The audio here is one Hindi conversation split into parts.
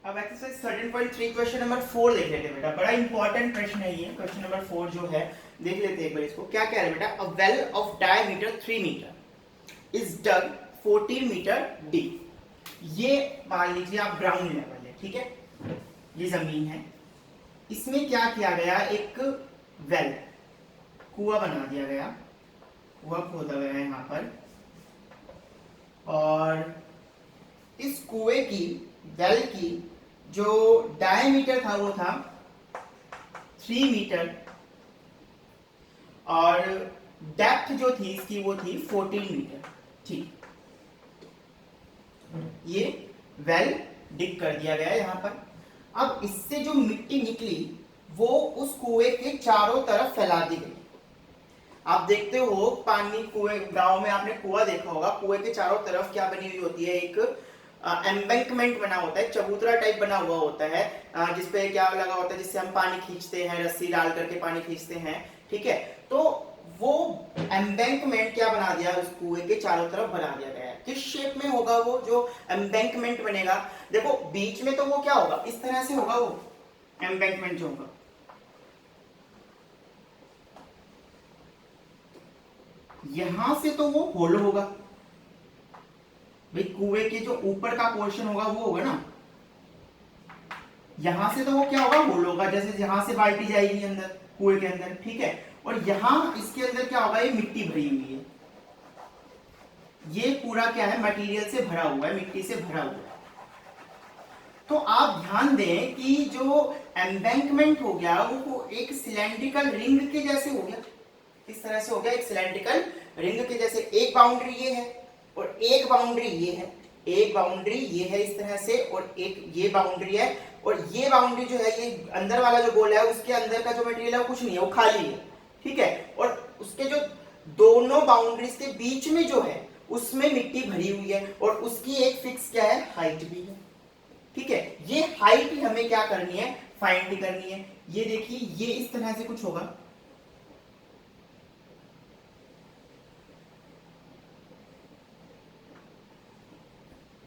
अब एक्सरसाइज 13.3 क्वेश्चन नंबर 4 देख लेते हैं बेटा। बड़ा इंपॉर्टेंट प्रश्न है ये क्वेश्चन नंबर 4 जो है। देख लेते हैं एक बार इसको। क्या कह रहा है बेटा? A well of diameter 3 metre is dug 14 metre deep. ये मान लीजिए आप ग्राउंड लेवल है, ठीक है, ये जमीन है। इसमें क्या किया गया? एक वेल, कुआं बना दिया गया, कुआं खोदा गया है यहाँ पर, और इस कुएं की, वेल की जो डायमीटर था वो था 3 मीटर, और डेप्थ जो थी इसकी वो थी 14 मीटर। ठीक, ये वेल डिग कर दिया गया यहाँ पर। अब इससे जो मिट्टी निकली वो उस कुएं के चारों तरफ फैला दी गई। आप देखते हो पानी, कुएं, गांव में आपने कुआं देखा होगा, कुएं के चारों तरफ क्या बनी हुई होती है? एक एम्बैंकमेंट बना होता है, चबूतरा टाइप बना हुआ होता है, जिसपे क्या लगा होता है, जिससे हम पानी खींचते हैं, रस्सी डाल करके पानी खींचते हैं, ठीक है। तो वो एम्बैंकमेंट क्या बना दिया? उस कुएं के चारों तरफ बना दिया गया है। किस शेप में होगा वो जो एम्बैंकमेंट बनेगा? देखो बीच में तो वो क्या होगा, इस तरह से होगा वो एम्बैंकमेंट जो होगा। यहां से तो वो होलो होगा भाई, कुएं के जो ऊपर का पोर्शन होगा वो होगा ना, यहां से तो वो क्या होगा? होल होगा, जैसे यहां से बाल्टी जाएगी अंदर कुएं के अंदर, ठीक है। और यहां इसके अंदर क्या होगा? ये मिट्टी भरी हुई है, ये पूरा क्या है? मटेरियल से भरा हुआ है, मिट्टी से भरा हुआ है। तो आप ध्यान दें कि जो एम्बैंकमेंट हो गया वो एक सिलेंड्रिकल रिंग के जैसे हो गया। इस तरह से हो गया, एक सिलेंड्रिकल रिंग के जैसे। एक बाउंड्री ये है और एक बाउंड्री ये है, एक बाउंड्री ये है इस तरह से, और एक ये बाउंड्री है, और ये बाउंड्री जो है, ये अंदर वाला जो गोल है, उसके अंदर का जो मटेरियल है कुछ नहीं है, वो खाली है, ठीक है। और उसके जो दोनों बाउंड्रीज के बीच में जो है उसमें मिट्टी भरी हुई है, और उसकी एक फिक्स क्या है? हाइट भी है, ठीक है। ये हाइट हमें क्या करनी है? फाइंड करनी है। ये देखिए, ये इस तरह से कुछ होगा,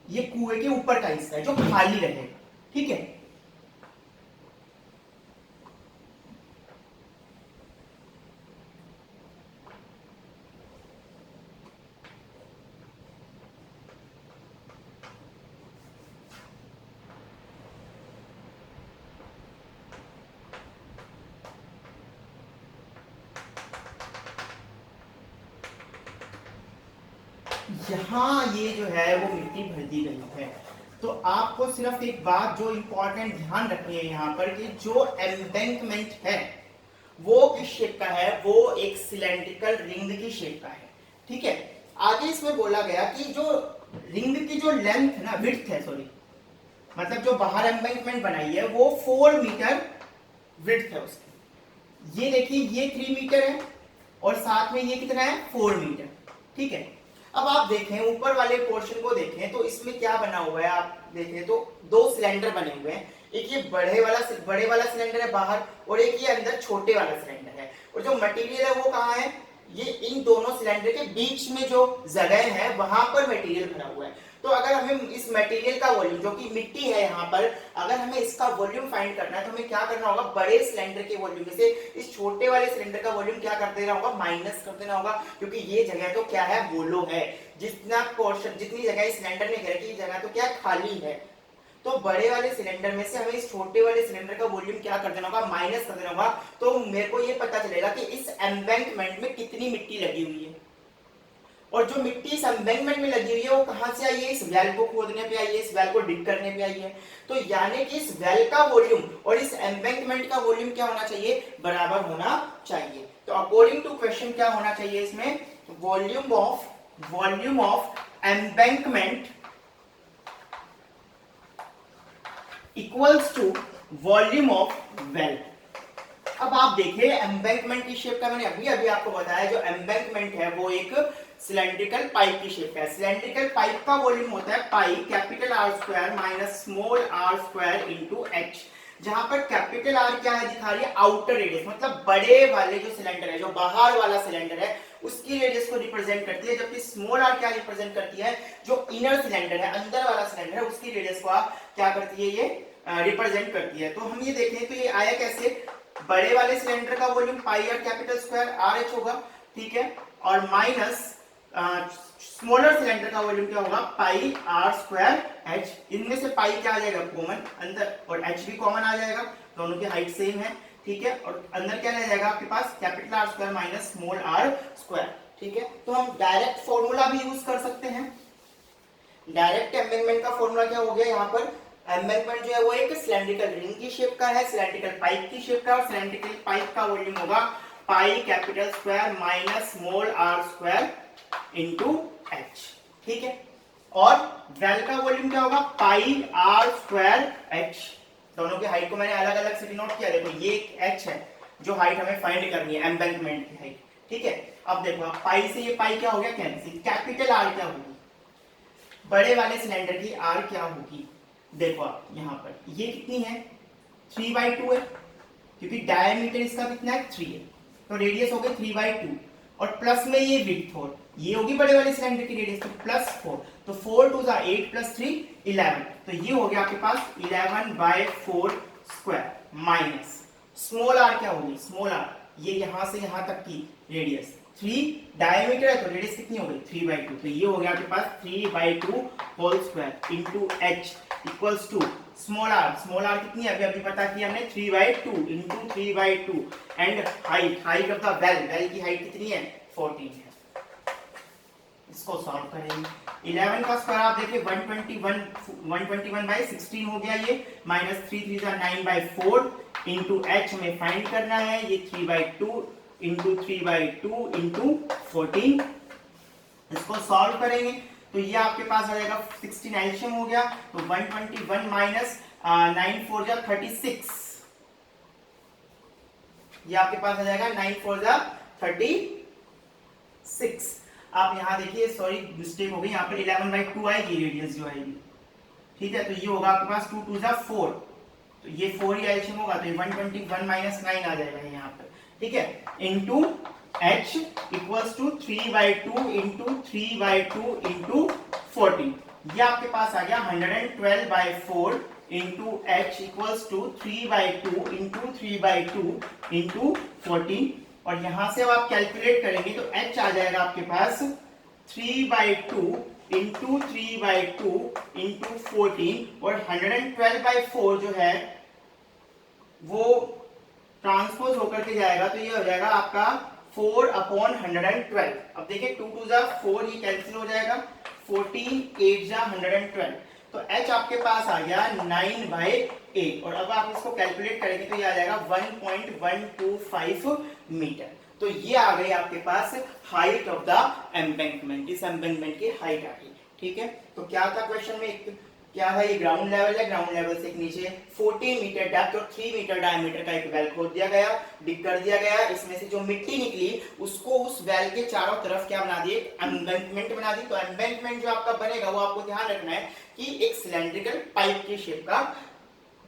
ये कुएं के ऊपर का हिस्सा है जो खाली रहेगा, ठीक है। यहां ये जो है वो मिट्टी भर दी गई है। तो आपको सिर्फ एक बात जो इंपॉर्टेंट ध्यान रखनी है यहाँ पर, कि जो एम्बैंकमेंट है वो किस शेप का है? वो एक सिलेंड्रिकल रिंग की शेप का है, ठीक है। आगे इसमें बोला गया कि जो रिंग की जो लेंथ ना, विड्थ है, सॉरी, मतलब जो बाहर एम्बैंकमेंट बनाई है वो 4 मीटर विड्थ है उसकी। ये देखिए, ये 3 मीटर है और साथ में ये कितना है? 4 मीटर, ठीक है। अब आप देखें ऊपर वाले पोर्शन को देखें तो इसमें क्या बना हुआ है? आप देखें तो दो सिलेंडर बने हुए हैं, एक ये बड़े वाला सिलेंडर है बाहर, और एक ये अंदर छोटे वाला सिलेंडर है। और जो मटेरियल है वो कहाँ है? ये इन दोनों सिलेंडर के बीच में जो जगह है वहां पर मटेरियल भरा हुआ है। तो अगर हमें इस मटेरियल का वॉल्यूम, जो कि मिट्टी है यहाँ पर, अगर हमें इसका वॉल्यूम फाइंड करना है तो हमें क्या करना होगा? बड़े सिलेंडर के वॉल्यूम में से इस छोटे वाले सिलेंडर का वॉल्यूम क्या कर देना होगा? माइनस कर देना होगा, क्योंकि ये जगह तो क्या है? होलो है। जितना पोर्शन, जितनी जगह इस सिलेंडर ने घेर की, ये जगह तो क्या खाली है। तो बड़े वाले सिलेंडर में से हमें इस छोटे वाले सिलेंडर का वॉल्यूम क्या कर देना होगा? माइनस कर देना होगा। तो मेरे को ये पता चलेगा कि इस एम्बैंकमेंट में कितनी मिट्टी लगी हुई है, और जो मिट्टी इस एम्बैंकमेंट में लगी हुई है वो कहां से आई है? इस वेल को खोदने पे आई है, इस वेल को डिग करने पे आई है। तो यानी कि इस वेल का वॉल्यूम और इस एम्बैंकमेंट का वॉल्यूम क्या होना चाहिए? बराबर होना चाहिए। तो अकॉर्डिंग टू क्वेश्चन क्या होना चाहिए इसमें? Volume of embankment equals to volume of well. अब आप देखिए, एम्बैंकमेंट की शेप का मैंने अभी अभी आपको बताया, जो एम्बैंकमेंट है वो एक सिलेंड्रिकल पाइप की शेप है। सिलेंड्रिकल पाइप का वॉल्यूम होता है pi, capital are square minus small are square into H. जहां पर कैपिटल आर क्या है दिखा रही है, आउटर रेडियस, मतलब बड़े वाले जो सिलेंडर है, जो बाहर वाला सिलेंडर है उसकी रेडियस को रिप्रेजेंट करती है, जबकि स्मॉल आर क्या रिप्रेजेंट करती है, जो इनर सिलेंडर है, अंदर वाला सिलेंडर है, उसकी रेडियस को क्या करती है, ये रिप्रेजेंट करती है। तो हम ये देखें तो ये आया कैसे, बड़े वाले सिलेंडर का volume pi R capital square R H होगा, ठीक है, और माइनस स्मॉलर सिलेंडर का वॉल्यूम क्या होगा, पाई आर स्क्वायर एच। इनमें से पाई क्या आ जाएगा कॉमन अंदर, और एच भी कॉमन आ जाएगा, दोनों की हाइट सेम है, ठीक है, और अंदर क्या रह जाएगा आपके पास, capital are square minus small are square, ठीक है। तो हम डायरेक्ट फॉर्मूला भी यूज कर सकते हैं। डायरेक्ट एम्बेंगमेंट का फॉर्मूला क्या हो गया, यहाँ पर एम्बेंगमेंट जो है वो एक सिलेंड्रिकल रिंग की शेप का है, सिलेंड्रिकल पाइप की शेप का, और सिलेंड्रिकल पाइप का वॉल्यूम होगा pi capital square minus small are square into h, ठीक है। और वेल का वॉल्यूम क्या होगा, पाई आर स्क्वायर एच। दोनों की हाइट को मैंने अलग अलग से डिनोट किया, देखो ये एच है जो हाइट हमें फाइंड करनी है, एम्बैंकमेंट की हाइट, ठीक है। अब देखो पाई से ये पाई क्या हो गया कैंसिल, कैपिटल आर क्या होगी, बड़े वाले सिलेंडर की आर क्या होगी, देखो आप यहाँ पर ये कितनी है, 3/2 है, क्योंकि डायमीटर इसका कितना है, 3 है, तो रेडियस हो गई 3/2, और प्लस में ये विड्थ 4, ये होगी बड़े वाले सिलेंडर की रेडियस, तो +4, तो 4 2 8 + 3 11, तो ये हो गया आपके पास 11/4 स्क्वायर माइनस स्मॉल आर क्या होगी, स्मॉल आर ये यहां से यहां तक की रेडियस 3, डायमीटर है तो रेडियस कितनी हो गई 3/2, तो ये हो गया आपके पास 3/2 whole square into h equals to small r कितनी है, अभी अभी पता किया हमने 3/2 into 3/2, and height of the well की हाइट कितनी है 14 है। इसको सॉल्व करेंगे, 11 का स्क्वायर आप देखिए 121/16 हो गया ये, माइनस 3 3 9/4 इनटू h हमें फाइंड करना है, ये 3/2 इनटू 3/2 इनटू 14, इसको सॉल्व करेंगे तो ये आपके पास आ जाएगा 16 एल्शियम हो गया, तो 121 माइनस 9 4 जा 36, ये आपके पास आ जाएगा 9 4 जा 36। आप यहाँ देखिए, सॉरी मिस्टेक हो गई, यहाँ पर 11/2 आएगी रेडियस जो आएगी, ठीक है, तो ये होगा आपके पास 2 2 जा 4, तो ये 4 ही एल्शियम होगा, तो ये 121 माइनस 9 आ जाएगा यहाँ पर, ठीक है, into h equals to 3/2 into 3/2 into 14, ये आपके पास आ गया 112/4 into h equals to 3/2 into 3/2 into 14, और यहां से अब आप कैलकुलेट करेंगे तो h आ जाएगा आपके पास 3/2 इंटू 3/2 इंटू 14, और 112/4 जो है वो ट्रांसपोज होकर के जाएगा, तो ये हो जाएगा आपका 4/112। अब देखिए 2 2 जा 4, ये कैंसिल हो जाएगा, 14 8 जा 112, तो h आपके पास आ गया 9/8, और अब आप इसको कैलकुलेट करेंगे तो ये आ जाएगा 1.125 मीटर। तो ये आ गई आपके पास हाइट ऑफ द एम्बैंकमेंट, इस एम्बैंकमेंट की हाइट आ गई, ठीक है। तो क्या था क्वेश्चन में, क्या है, ये ग्राउंड लेवल है, ग्राउंड लेवल से नीचे 14 मीटर डेप्थ और 3 मीटर डायमीटर का एक वेल खोद दिया गया, डिग कर दिया गया, इसमें से जो मिट्टी निकली उसको उस वेल के चारों तरफ क्या बना दिए, एम्बैंकमेंट बना दी। तो एम्बैंकमेंट जो आपका बनेगा वो आपको ध्यान रखना है कि एक सिलेंड्रिकल पाइप की शेप का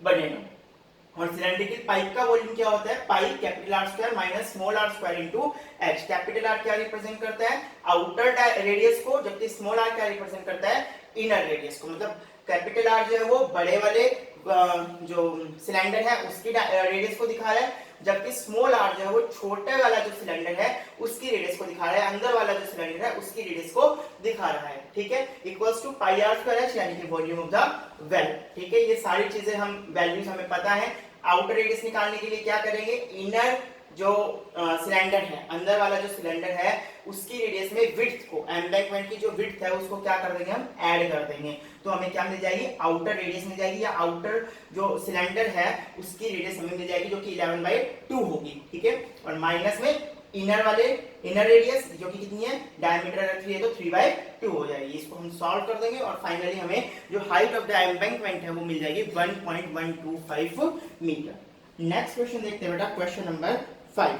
बनेगा, और सिलेंड्रिकल पाइप का वॉल्यूम क्या होता है, pi capital are square minus small are square into h. Capital r क्या रिप्रेजेंट करता है, आउटर रेडियस को, जबकि स्मॉल आर क्या रिप्रेजेंट करता है, इनर रेडियस को। मतलब कैपिटल आर जो है वो बड़े वाले जो सिलेंडर है उसकी रेडियस को दिखा रहा है, जबकि स्मॉल आर जो है वो छोटे वाला जो सिलेंडर है उसकी रेडियस को दिखा रहा है, अंदर वाला जो सिलेंडर है उसकी रेडियस को दिखा रहा है, ठीक है, equals to pi are square h, यानी कि वॉल्यूम ऑफ द वेल, ठीक है। ये सारी चीजें हम वैल्यूज हमें पता है। आउटर रेडियस निकालने के लिए क्या करेंगे, इनर जो सिलेंडर है, अंदर वाला जो सिलेंडर है उसकी रेडियस में विड्थ को, एम्बैंकमेंट की जो विड्थ है उसको क्या कर देंगे, हम ऐड कर देंगे, तो हमें क्या मिल जाएगी, आउटर रेडियस मिल जाएगी, या आउटर जो सिलेंडर है उसकी रेडियस हमें मिल जाएगी जो कि 11/2 होगी, ठीक है, और माइनस में इनर रेडियस जो कि कितनी है, डायमीटर अगर 3 है तो 3/2 हो जाएगी। इसको हम सॉल्व कर देंगे और फाइनली हमें जो हाइट ऑफ द एम्बैंकमेंट है वो मिल जाएगी 1.125 मीटर। नेक्स्ट क्वेश्चन देखते हैं बेटा, क्वेश्चन नंबर 5।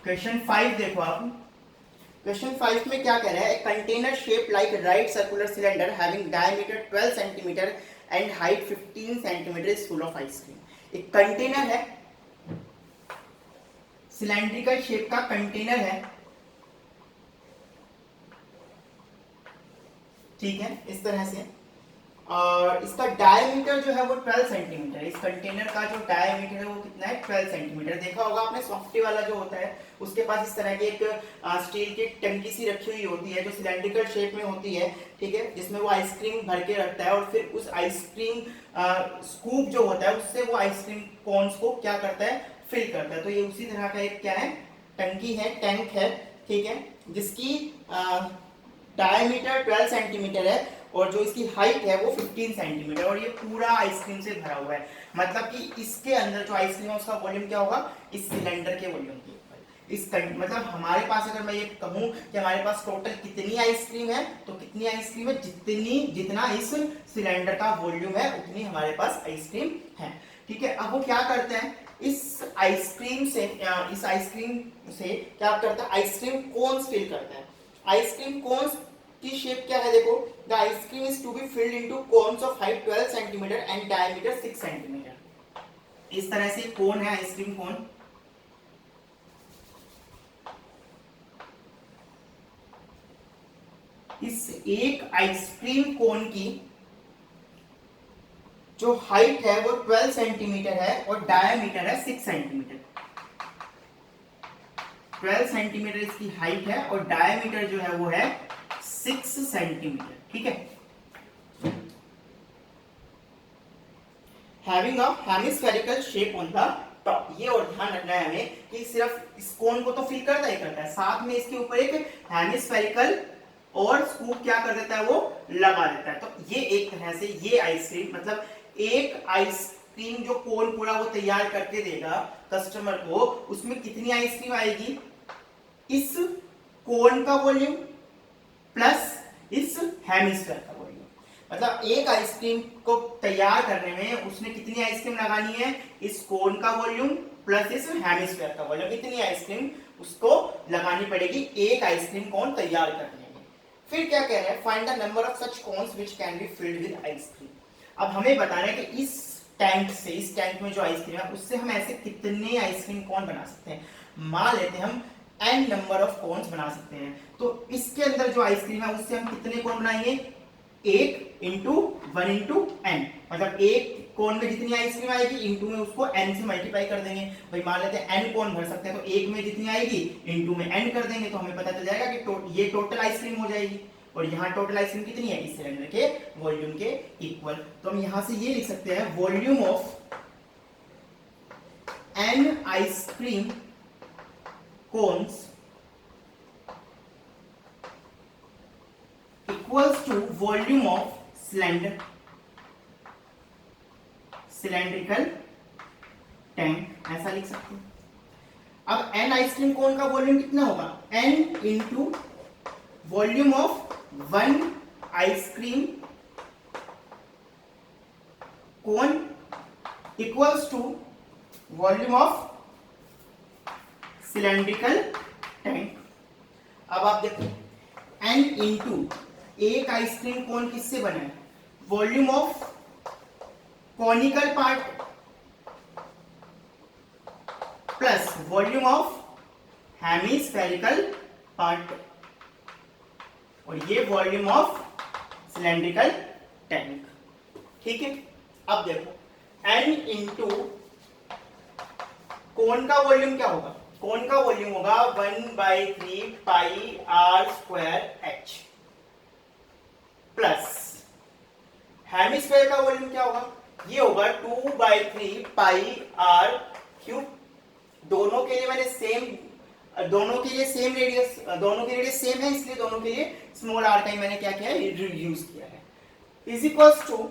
क्वेश्चन 5 देखो आप। क्वेश्चन 5 में क्या कह रहा है, container shape like right circular cylinder having diameter 12 centimetre and height 15 centimetre is full of ice cream. एक कंटेनर है, सिलेंड्रिकल शेप का कंटेनर है, ठीक है, इस तरह से, और इसका डायमीटर जो है वो 12 सेंटीमीटर। इस कंटेनर का जो डायमीटर है वो कितना है, 12 सेंटीमीटर। देखा होगा आपने सॉफ्टी वाला जो होता है उसके पास इस तरह की एक स्टील की टंकी सी रखी हुई होती है जो सिलेंड्रिकल शेप में होती है, ठीक है, जिसमें वो आइसक्रीम भर के रखता है और फिर उस आइसक्रीम स्कूप जो होता है उससे वो आइसक्रीम कोन्स को क्या करता है, फिल करता है। तो ये उसी तरह का एक क्या है, टंकी है, टैंक है, ठीक है, जिसकी डायमीटर 12 सेंटीमीटर है और जो इसकी हाइट है वो 15 सेंटीमीटर, और ये पूरा आइसक्रीम से भरा हुआ है। मतलब कि इसके अंदर जो आइसक्रीम है उसका वॉल्यूम क्या होगा, इस सिलेंडर के वॉल्यूम के ऊपर। मतलब हमारे पास अगर मैं ये कहूं कि हमारे पास टोटल कितनी आइसक्रीम है, तो कितनी आइसक्रीम है, जितना इस सिलेंडर का वॉल्यूम है उतनी हमारे पास आइसक्रीम है, ठीक है। अब वो क्या करते हैं, इस आइसक्रीम से क्या करता है, आइसक्रीम कोन्स फिल करता है। आइसक्रीम कोन्स की शेप क्या है, देखो, the ice cream is to be filled into cones of height 12 centimetre and diameter 6 centimetre. इस तरह से कोन है, आइसक्रीम कोन। इस एक आइसक्रीम कोन की जो हाइट है वो 12 सेंटीमीटर है और डायमीटर है 6 सेंटीमीटर। 12 सेंटीमीटर इसकी हाइट है और डायमीटर जो है वो है 6 सेंटीमीटर, ठीक है। Having a hemispherical shape on the top, ये और ध्यान रखना है हमें कि सिर्फ इस कोन को तो फिल करता ही करता है, साथ में इसके ऊपर एक हेमिस्फेरिकल और स्कूप क्या कर देता है, वो लगा देता है। तो ये एक तरह से ये आइसक्रीम, मतलब एक आइसक्रीम जो कोन पूरा वो तैयार करके देगा कस्टमर को, उसमें कितनी आइसक्रीम आएगी, इस कोन का वॉल्यूम प्लस इस हेमिस्फीयर का वॉल्यूम। मतलब एक आइसक्रीम को तैयार करने में उसने कितनी आइसक्रीम लगानी है, इस कोन का वॉल्यूम प्लस इस हेमिस्फीयर का वॉल्यूम, इतनी आइसक्रीम उसको लगानी पड़ेगी एक आइसक्रीम कोन तैयार करने में। फिर क्या कह रहे हैं, find the number of such cones which can be filled with ice cream. अब हमें बताना है कि इस टैंक से, इस टैंक में जो आइसक्रीम है उससे हम ऐसे कितने आइसक्रीम कोन बना सकते हैं। मान लेते हैं हम n नंबर ऑफ कोन्स बना सकते हैं, तो इसके अंदर जो आइसक्रीम है उससे हम कितने कोन बनाएंगे, 1 इंटू 1 इंटू n। मतलब एक कोन में जितनी आइसक्रीम आएगी इंटू में उसको n से मल्टीप्लाई कर देंगे। भाई मान लेते हैं n कोन भर सकते हैं, तो एक में जितनी आएगी इंटू में n कर देंगे, तो हमें पता चल जाएगा कि ये टोटल आइसक्रीम हो जाएगी। और यहाँ टोटल आइसक्रीम कितनी है, इस सिलेंडर के वॉल्यूम के इक्वल। तो हम यहाँ से ये लिख सकते हैं, volume of n ice cream cones equals to volume of cylindrical tank, ऐसा लिख सकते हैं। अब n आइसक्रीम कोन का वॉल्यूम कितना होगा, n into volume of 1 ice cream cone equals to volume of cylindrical tank. अब आप देखो, n इंटू एक आइसक्रीम कोन किससे बना है, volume of conical part plus volume of hemispherical part, और ये वॉल्यूम ऑफ सिलेंड्रिकल टैंक, ठीक है। अब देखो, n इंटू कोन का वॉल्यूम क्या होगा, कोन का वॉल्यूम होगा 1/3 pi are square h plus hemisphere का वॉल्यूम क्या होगा, ये होगा 2/3 पाई आर क्यूब। दोनों के लिए मैंने सेम रेडियस, दोनों की रेडियस सेम है, इसलिए दोनों के लिए स्मॉल आर का मैंने क्या किया है, यूज किया है, is equals to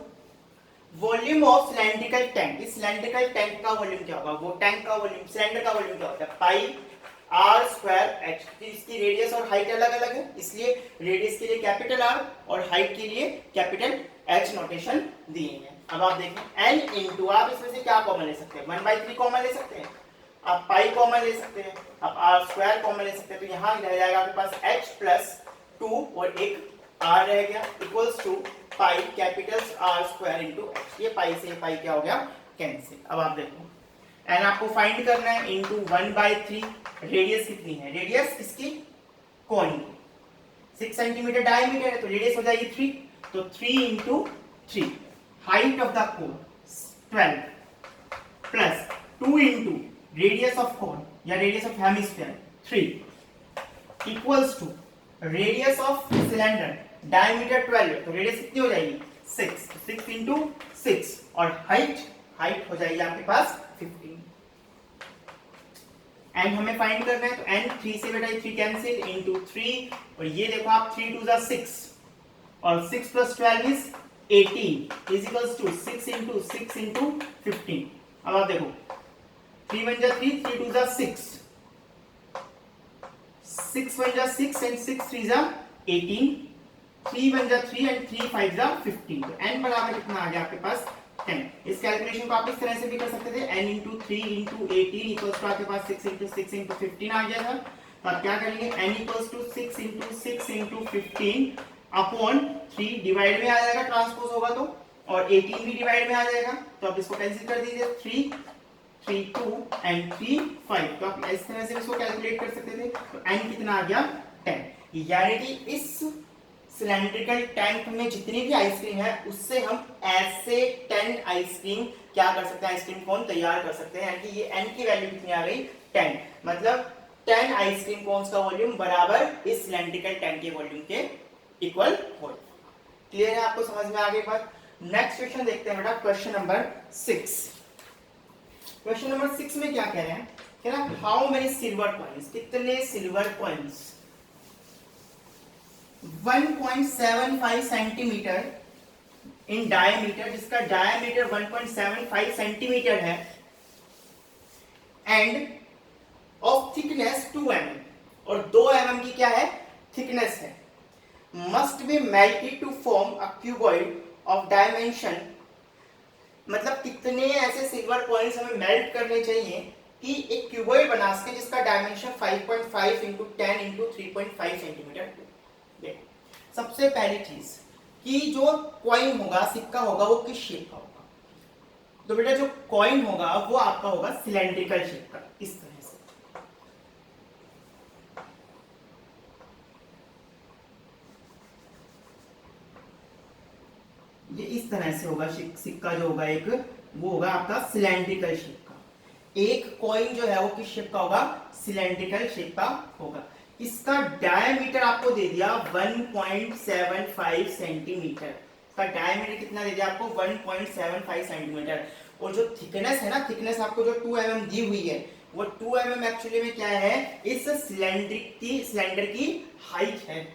volume of cylindrical tank. इस सिलेंड्रिकल टैंक का वॉल्यूम क्या होगा, वो टैंक का वॉल्यूम, सिलेंडर का वॉल्यूम क्या होता है, पाई आर स्क्वायर एच। इसकी रेडियस और हाइट अलग अलग है, इसलिए रेडियस के लिए कैपिटल आर और हाइट के लिए कैपिटल एच नोटेशन दिए हैं। अब आप देखें n इंटू, आप इसमें से क्या कॉमन ले सकते हैं, 1/3 कॉमन ले सकते हैं। आप पाई कॉमन ले सकते हैं, आप आर स्क्वायर कॉमन ले सकते हैं, तो यहाँ रह जाएगा आपके पास h प्लस 2 और एक r रह गया equals to pi capital R square into h। ये पाई से पाई क्या हो गया, कैंसिल। अब आप देखो एन आपको फाइंड करना है इंटू 1/3। रेडियस कितनी है, रेडियस इसकी कौन की 6 सेंटीमीटर डायमीटर है, तो रेडियस हो जाएगी 3, तो 3 into 3। Height of the cone 12 plus 2 into radius of cone या radius of hemisphere 3 equals to radius of cylinder diameter 12, तो रेडियस कितनी हो जाएगी 6, 6 इंटू 6 और हाइट हो जाएगी आपके पास 15। एन हमें फाइंड करना है, तो एन 3 से बेटा 3 कैंसिल इंटू 3, और ये देखो आप 3 2 जा 6 और 6 plus 12 is 18 is equals to 6 into 6 into 15। अब आप देखो 3 1 जा 3, 3 2 जा 6, 6 1 जा 6 एंड 6 3 जा 18, 3 1 जा 3 एंड 3 5 जा 15। तो n बराबर कितना आ गया आपके पास 10। इस कैलकुलेशन को आप इस तरह से भी कर सकते थे, n into 3 into 18 equals to आपके पास 6 इंटू 6 इंटू 15 आ गया था। तो आप क्या करेंगे, n equals to 6 into 6 into 15 upon 3 divide में आ जाएगा, ट्रांसपोज होगा तो, और 18 भी डिवाइड में आ जाएगा, तो आप इसको कैंसिल कर दीजिए, 3 3 2 एंड 3 5। तो आप इस तरह से इसको कैलकुलेट कर सकते थे। तो n कितना आ गया 10। यानी कि इस सिलेंड्रिकल टैंक में जितनी भी आइसक्रीम है उससे हम ऐसे 10 आइसक्रीम क्या कर सकते हैं, आइसक्रीम कोन तैयार कर सकते हैं। यानी कि ये n की वैल्यू कितनी आ गई 10, मतलब 10 आइसक्रीम कोन्स का वॉल्यूम बराबर इस सिलेंड्रिकल टैंक के वॉल्यूम के इक्वल हो। क्लियर है, आपको समझ में आ गई बात। नेक्स्ट क्वेश्चन देखते हैं बेटा, क्वेश्चन नंबर 6। क्वेश्चन नंबर 6 में क्या कह रहे हैं, कह रहा है हाउ मेनी सिल्वर कॉइंस, कितने silver coins 1.75 centimetre in diameter, जिसका डायमीटर 1.75 सेंटीमीटर है, एंड ऑफ थिकनेस 2 mm, और 2 mm की क्या है थिकनेस है, must be melted to form a cuboid of dimension. मतलब कितने ऐसे सिल्वर कॉइंस हमें मेल्ट करने चाहिए कि एक क्यूबॉइड बना सके जिसका डायमेंशन 5.5 इंटू 10 इंटू 3.5 सेंटीमीटर। सबसे पहली चीज कि जो कॉइन होगा, सिक्का होगा, वो किस शेप का होगा, तो बेटा जो कॉइन होगा वो आपका होगा सिलेंड्रिकल शेप का, इस तरह से। ये इस तरह से होगा सिक्का, जो होगा एक वो होगा आपका सिलेंड्रिकल शेप का। एक कॉइन जो है वो किस शेप का होगा, सिलेंड्रिकल शेप का होगा। इसका डायमीटर आपको दे दिया 1.75 सेंटीमीटर, इसका डायमीटर कितना दे दिया आपको 1.75 सेंटीमीटर, और जो थिकनेस है ना, थिकनेस आपको जो 2 mm दी हुई है, वो 2 mm एक्चुअली में क्या है, इस सिलेंडर की हाइट है।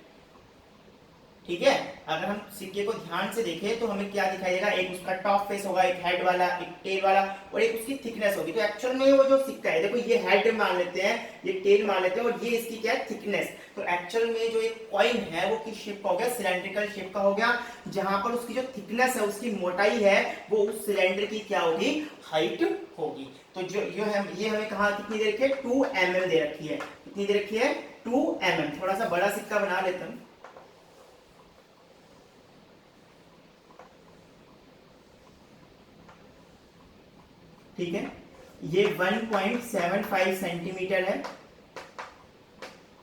ठीक है, अगर हम सिक्के को ध्यान से देखें तो हमें क्या दिखाई देगा, एक उसका टॉप फेस होगा, एक हेड वाला, एक टेल वाला, और एक उसकी थिकनेस होगी। तो एक्चुअल में वो जो सिक्का है, देखो ये हेड मान लेते हैं, ये टेल मान लेते हैं, और ये इसकी क्या है थिकनेस। तो एक्चुअल में जो एक कॉइन है वो किस शेप का हो गया, सिलेंड्रिकल शेप का हो गया, जहां पर उसकी जो थिकनेस है, उसकी मोटाई है, वो उस सिलेंडर की क्या होगी, हाइट होगी। तो जो ये हमें कहा कितनी दे रखी है, 2 mm दे रखी है, कितनी दे रखी है 2 mm। थोड़ा सा बड़ा सिक्का बना लेता हूं, ठीक है, ये 1.75 सेंटीमीटर है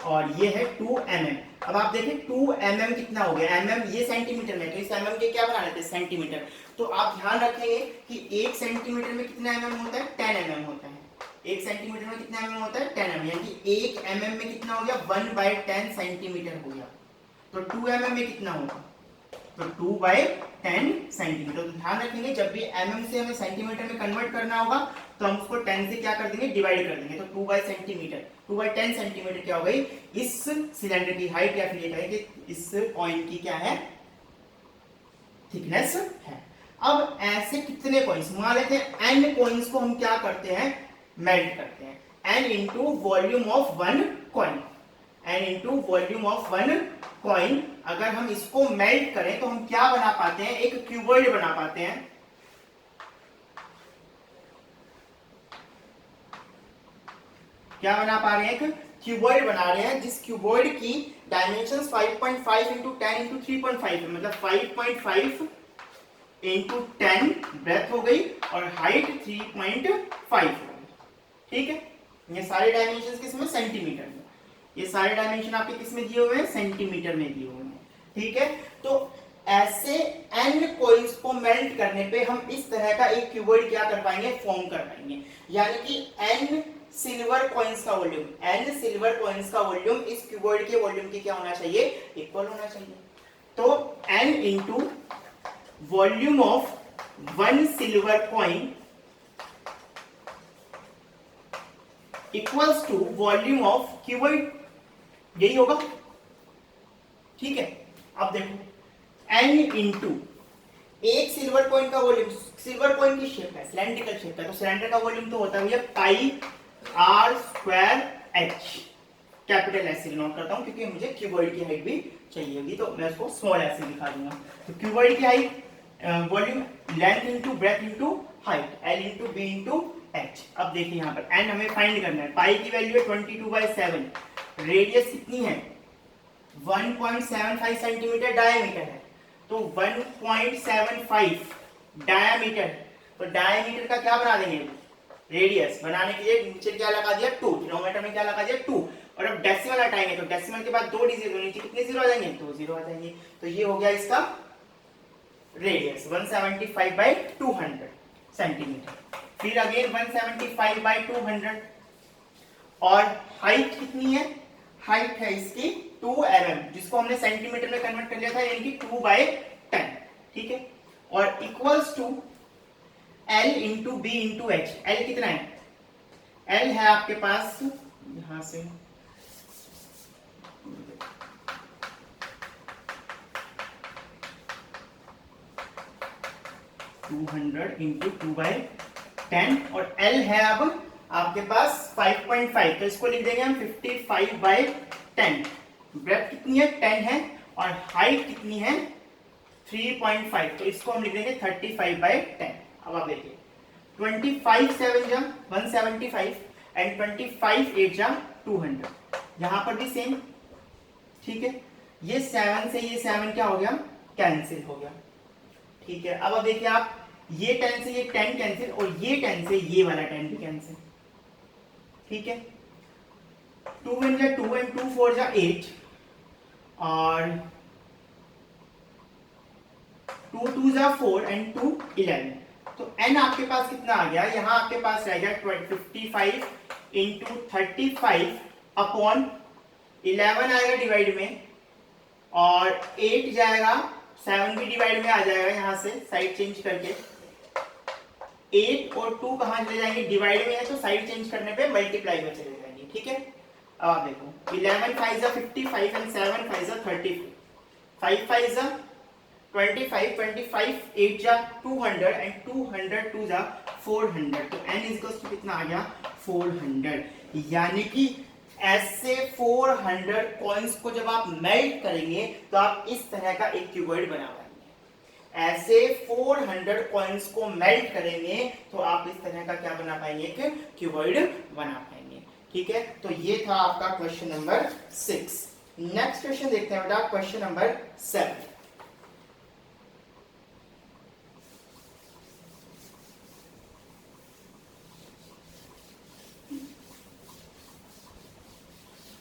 और ये है 2 mm। अब आप देखें 2 mm कितना हो गया, mm ये सेंटीमीटर में, तो इस mm के क्या बना लेते हैं सेंटीमीटर। तो आप ध्यान रखेंगे कि 1 सेंटीमीटर में कितना mm होता है, 10 mm होता है। 1 सेंटीमीटर में कितना mm होता है, 10 mm, यानी कि 1 mm में कितना हो गया, 1/10 सेंटीमीटर हो गया। तो 2 mm में कितना होगा, तो 2/10 सेंटीमीटर। तो ध्यान रखेंगे जब भी mm से हमें सेंटीमीटर में कन्वर्ट करना होगा तो हम उसको 10 से क्या कर देंगे, डिवाइड कर देंगे। तो 2/10 सेंटीमीटर क्या हो गई, इस सिलेंडर की हाइट, या फिर ये कहें कि इस कॉइन की क्या है, थिकनेस है। अब ऐसे कितने कॉइंस, मान लेते हैं n कॉइंस को हम क्या करते हैं, मेल्ट करते हैं, n into volume of 1 coin, n into volume of 1 coin. अगर हम इसको मेल्ट करें तो हम क्या बना पाते हैं, एक क्यूबॉइड बना पाते हैं। क्या बना पा रहे हैं, एक क्यूबॉइड बना रहे हैं, जिस क्यूबॉइड की डायमेंशंस 5.5 इंटू 10 इंटू 3.5 है, मतलब 5.5 इंटू 10 ब्रेथ हो गई और हाइट 3.5 हो गई। ठीक है, ये सारे डायमेंशन किसमें, सेंटीमीटर में। ये सारे डायमेंशन आपके किसमें दिए हुए हैं, सेंटीमीटर में दिए हुए हैं। ठीक है, तो ऐसे n कॉइन्स को मेल्ट करने पे हम इस तरह का एक क्यूबॉइड क्या कर पाएंगे, फॉर्म कर पाएंगे। यानी कि n सिल्वर कॉइन्स का वॉल्यूम, n सिल्वर कॉइन्स का वॉल्यूम इस क्यूबॉइड के वॉल्यूम के क्या होना चाहिए, इक्वल होना चाहिए। तो n into volume of 1 silver coin equals to volume of cuboid, यही होगा। ठीक है, अब देखो n इंटू एक सिल्वर कॉइन का वॉल्यूम, सिल्वर कॉइन की शेप है सिलेंड्रिकल शेप है, तो सिलेंडर का वॉल्यूम तो होता है pi are square H, capital S से नोट करता हूं क्योंकि मुझे क्यूबॉइड की हाइट भी चाहिए होगी, तो मैं उसको स्मॉल एस से दिखा दूंगा। तो क्यूबॉइड की height volume length into breadth into height, L into B into H. अब देखिए यहाँ पर एन हमें फाइंड करना है, पाई की वैल्यू है 22/7, रेडियस कितनी है 1.75 सेंटीमीटर डायमीटर है, तो 1.75 डायमीटर, तो डायमीटर का क्या बना देंगे, रेडियस बनाने के लिए नीचे क्या लगा दिया 2, डिनोमिनेटर में क्या लगा दिया 2, और अब डेसिमल हटाएंगे तो डेसिमल के बाद 2 डिजिट, नीचे कितने जीरो आ जाएंगे, 2 जीरो आ जाएंगे। तो ये हो गया इसका रेडियस 175/200 सेंटीमीटर। फिर अगेन 175/200, और हाइट कितनी है, हाइट है इसकी 2 mm, जिसको हमने सेंटीमीटर में कन्वर्ट कर लिया था, यानी कि 2/10। ठीक है, और equals to L into B into H. L कितना है, L है आपके पास यहां से 200 इंटू 2/10, और L है अब आपके पास 5.5, तो इसको लिख देंगे हम 55/10। ब्रेथ कितनी है 10 है, और हाइट कितनी है 3.5, तो इसको हम लिख देंगे 35/10। अब आप देखिए 25 7 जा 175 एंड 25 8 जा 200, यहां पर भी सेम। ठीक है, ये 7 से ये 7 क्या हो गया, कैंसिल हो गया। ठीक है, अब देखिए आप ये 10 से ये 10 कैंसिल, और ये 10 से ये वाला 10 भी कैंसिल। ठीक है, 2 1 जा 2 एंड 2 4 जा 8, और 2 2 जा 4 एंड 2 11, तो n आपके पास कितना आ गया, यहां आपके पास रह गया 55 इंटू 35 अपॉन 11 आएगा डिवाइड में, और 8 जाएगा, 7 भी डिवाइड में आ जाएगा, यहां से साइड चेंज करके 8 और 2 कहां चले जाएंगे, डिवाइड में है तो साइड चेंज करने पे मल्टीप्लाई में चले जाएंगे। ठीक है, अब आप देखो 11 5 जा 55 एंड 7 5 जा 35, 5 5 जा 25 25 8 जा 200 एंड 200 2 जा 400, तो n इक्वल्स टू कितना आ गया 400। यानी कि ऐसे 400 कॉइन्स को जब आप मेल्ट करेंगे तो आप इस तरह का एक क्यूबॉइड बना पाएंगे। ऐसे 400 कॉइन्स को मेल्ट करेंगे तो आप इस तरह का क्या बना पाएंगे, एक क्यूबॉइड बना पाएंगे। ठीक है, तो ये था आपका क्वेश्चन नंबर 6। नेक्स्ट क्वेश्चन देखते हैं बेटा, क्वेश्चन नंबर 7।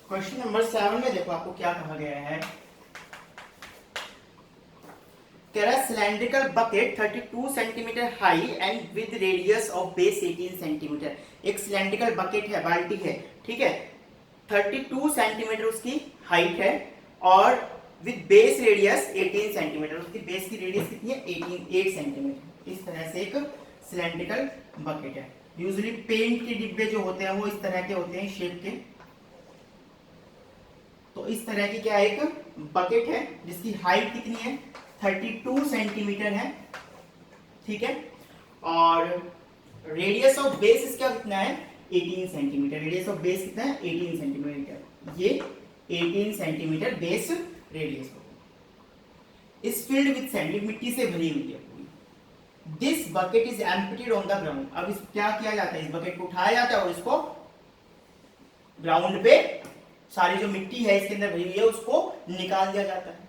क्वेश्चन नंबर 7 में देखो आपको क्या कहा गया है, cylindrical bucket 32 centimetre high and with radius of base 18 centimetre. एक सिलेंड्रिकल बकेट है, बाल्टी है, ठीक है, 32 सेंटीमीटर उसकी हाइट है और विद बेस रेडियस 18 सेंटीमीटर, उसकी बेस की रेडियस कितनी है 8 सेंटीमीटर। इस तरह से एक सिलेंड्रिकल बकेट है। यूजुअली पेंट के डिब्बे जो होते हैं वो इस तरह के होते हैं शेप के, तो इस तरह की क्या एक बकेट है जिसकी हाइट कितनी है 32 सेंटीमीटर है। ठीक है, और रेडियस ऑफ बेस इसका कितना है 18 सेंटीमीटर। रेडियस ऑफ बेस कितना है 18 सेंटीमीटर, ये 18 सेंटीमीटर बेस रेडियस इस फील्ड विद सैंड, मिट्टी से भरी हुई है पूरी। This bucket is emptied on the ground. अब इस क्या किया जाता है, इस बकेट को उठाया जाता है और इसको ग्राउंड पे सारी जो मिट्टी है इसके अंदर भरी हुई है उसको निकाल दिया जाता है।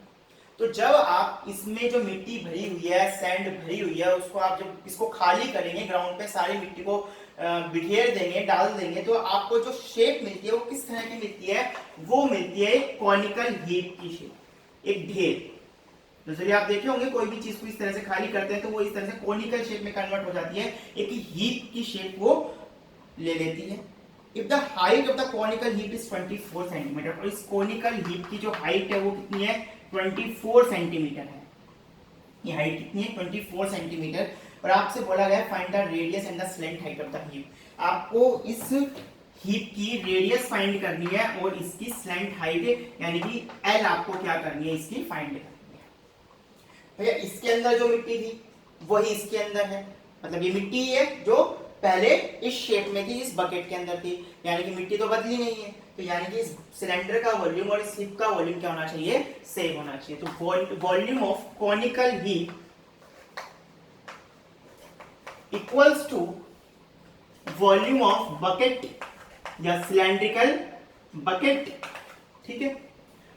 तो जब आप इसमें जो मिट्टी भरी हुई है, सैंड भरी हुई है, उसको आप जब इसको खाली करेंगे, ग्राउंड पे सारी मिट्टी को बिखेर देंगे, डाल देंगे, तो आपको जो शेप मिलती है वो किस तरह की मिलती है? वो मिलती है कॉनिकल हीप की शेप, एक ढेर। तो चलिए आप देखे होंगे कोई भी चीज को इस तरह से खाली करते हैं तो वो इस तरह से कॉनिकल शेप में कन्वर्ट हो जाती है, एक हीप की शेप वो ले लेती है। If the height of the conical heap is 24 centimetre, और इस कॉनिकल हीप की जो हाइट है वो कितनी है? 24 सेंटीमीटर है। ये हाइट कितनी है? 24 सेंटीमीटर। और आपसे बोला गया find the radius and the slant height of the heap. आपको इस हीप की रेडियस फाइंड करनी है और इसकी स्लेंट हाइट यानी कि एल आपको क्या करनी है? इसकी फाइंड करनी है। भैया इसके अंदर जो मिट्टी थी वही इसके अंदर है, मतलब ये मिट्टी है जो पहले इस शेप में थी, इस बकेट के अंदर थी, यानी कि मिट्टी तो बदली नहीं है। तो यानी कि इस सिलेंडर का वॉल्यूम और इस हीप का वॉल्यूम क्या होना चाहिए? सेम होना चाहिए। तो volume of conical heap equals to volume of bucket या सिलेंड्रिकल बकेट। ठीक है।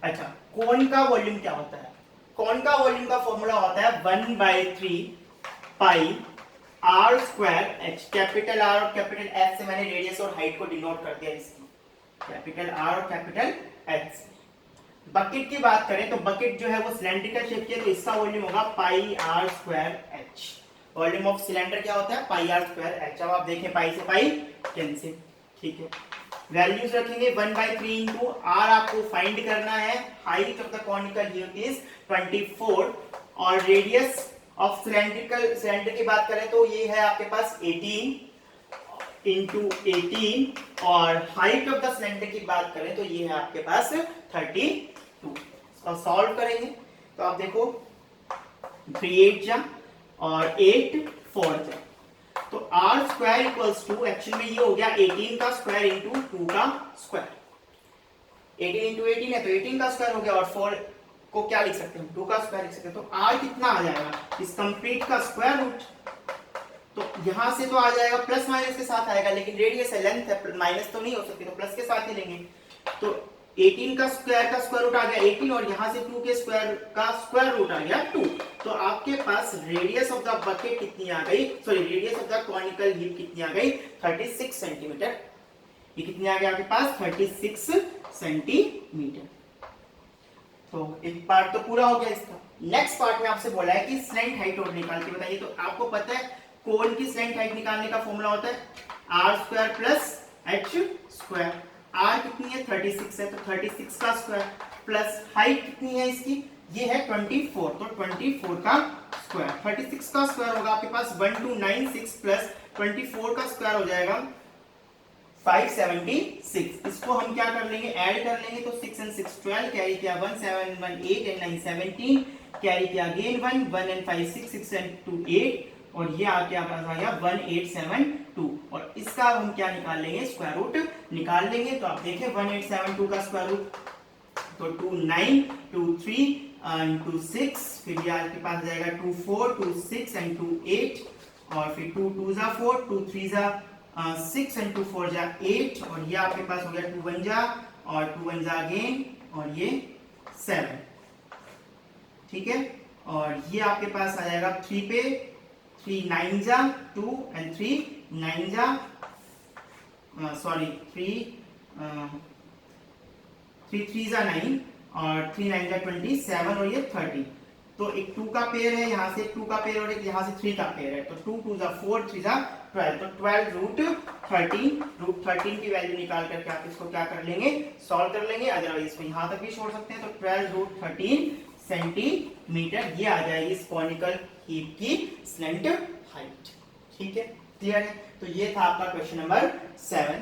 अच्छा, कॉन का वॉल्यूम क्या होता है? कॉन का वॉल्यूम का फॉर्मूला होता है 1/3 pi are square H. Capital R और कैपिटल एच से मैंने रेडियस और हाइट को डिनोट कर दिया इसकी, कैपिटल आर और कैपिटल एच। बकेट की बात करें तो बकेट जो है वो सिलेंड्रिकल शेप की है, तो इसका वॉल्यूम होगा pi are square H. Volume of cylinder क्या होता है? Pi are square H. अब आप देखें पाई से पाई कैंसिल। ठीक है, वैल्यूज रखेंगे 1/3 इंटू आर आपको फाइंड करना है। Height of the conical heap is 24 और रेडियस ऑफ सिलेंडर की बात करें तो ये है आपके पास 18 इंटू 18 और हाइट ऑफ द सिलेंडर की बात करें तो ये है आपके पास 32। इसको सॉल्व करेंगे तो आप देखो 3 8 जा और 8 4 जा, तो R square equals to, actual में ये हो गया 18 का स्क्वायर इंटू 2 का स्क्वायर। 18 इंटू 18 है तो 18 का स्क्वायर हो गया, और 4 को क्या लिख सकते हैं? 2 का स्क्वायर लिख सकते हैं। तो r कितना आ जाएगा? इस कंप्लीट का स्क्वायर रूट। तो यहां से तो आ जाएगा प्लस माइनस के साथ आएगा, लेकिन रेडियस है, लेंथ है, माइनस तो नहीं हो सकती, तो प्लस के साथ ही लेंगे। तो 18 का स्क्वायर रूट आ गया 18 और यहां से 2 के स्क्वायर का स्क्वायर रूट आ गया 2। तो आपके पास रेडियस ऑफ द बकेट कितनी आ गई? Sorry, radius of the conical heap कितनी आ गई? 36 सेंटीमीटर। ये कितनी आ गई आपके पास? 36 सेंटीमीटर। तो एक पार्ट तो पूरा हो गया इसका। नेक्स्ट पार्ट में आपसे बोला है कि स्लेंट हाइट और निकाल के बताइए। तो आपको पता है कोन की स्लेंट हाइट निकालने का फॉर्मूला होता है R square plus H square. R कितनी है? 36 है, तो 36 का स्क्वायर प्लस हाइट कितनी है इसकी? ये है 24, तो 24 का स्क्वायर। 36 का स्क्वायर होगा आपके पास 1296 प्लस 24 का स्क्वायर हो जाएगा 576। इसको हम क्या कर लेंगे? ऐड कर लेंगे। तो 6 and 6 12, कैरी किया 1 7 1 8 and 9 17, कैरी किया अगेन 1 and 5 6 6 and 2 8, और ये आके आपके पास आ गया 1872। और इसका हम क्या निकाल लेंगे? स्क्वायर रूट निकाल लेंगे। तो आप देखें 1872 का स्क्वायर रूट तो 2 9 2 3 and 2 6, फिर ये आपके पास जाएगा 2 4 2 6 and 2 8, और फिर 2 2 जा 4 2 3 जा 6 and 2 4 जा 8, और ये आपके पास हो गया 2 1 जा और 2 1 जा अगेन, और ये 7। ठीक है, और ये आपके पास आ जाएगा 3 पे 3 9 जा 2 and 3 9 जा सॉरी 3 3 जा 9 और 3 9 जा 27, और ये 30। तो एक 2 का पेयर है, यहाँ से 2 का पेयर और एक यहाँ से 3 का पेयर है, तो 2 2 जा 4 3 जा 12, तो 12 रूट 13 की वैल्यू निकाल करके आप इसको क्या कर लेंगे? सॉल्व कर लेंगे। अदरवाइज इसको यहाँ तक भी छोड़ सकते हैं। तो 12 रूट 13 सेंटीमीटर ये आ जाएगी इस कॉनिकल हीप की स्लेंट हाइट। ठीक है, क्लियर है? तो ये था आपका क्वेश्चन नंबर 7।